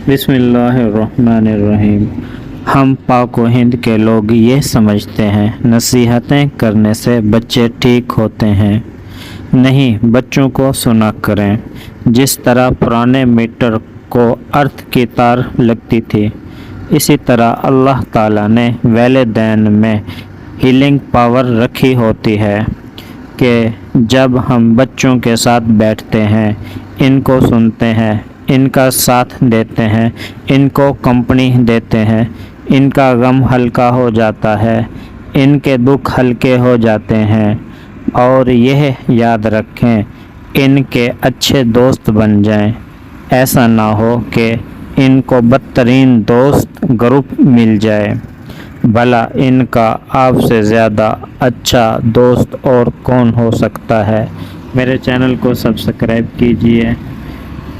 بسم اللہ الرحمن الرحیم۔ ہم پاک و ہند کے لوگ یہ سمجھتے ہیں نصیحتیں کرنے سے بچے ٹھیک ہوتے ہیں۔ نہیں، بچوں کو سنا کریں۔ جس طرح پرانے میٹر کو ارتھ کی تار لگتی تھی، اسی طرح اللہ تعالیٰ نے والدین میں ہیلنگ پاور رکھی ہوتی ہے کہ جب ہم بچوں کے ساتھ بیٹھتے ہیں، ان کو سنتے ہیں، ان کا ساتھ دیتے ہیں، ان کو کمپنی دیتے ہیں، ان کا غم ہلکا ہو جاتا ہے، ان کے دکھ ہلکے ہو جاتے ہیں، اور یہ یاد رکھیں ان کے اچھے دوست بن جائیں۔ ایسا نہ ہو کہ ان کو بدترین دوست گروپ مل جائے۔ بھلا ان کا آپ سے زیادہ اچھا دوست اور کون ہو سکتا ہے؟ میرے چینل کو سبسکرائب کیجیے۔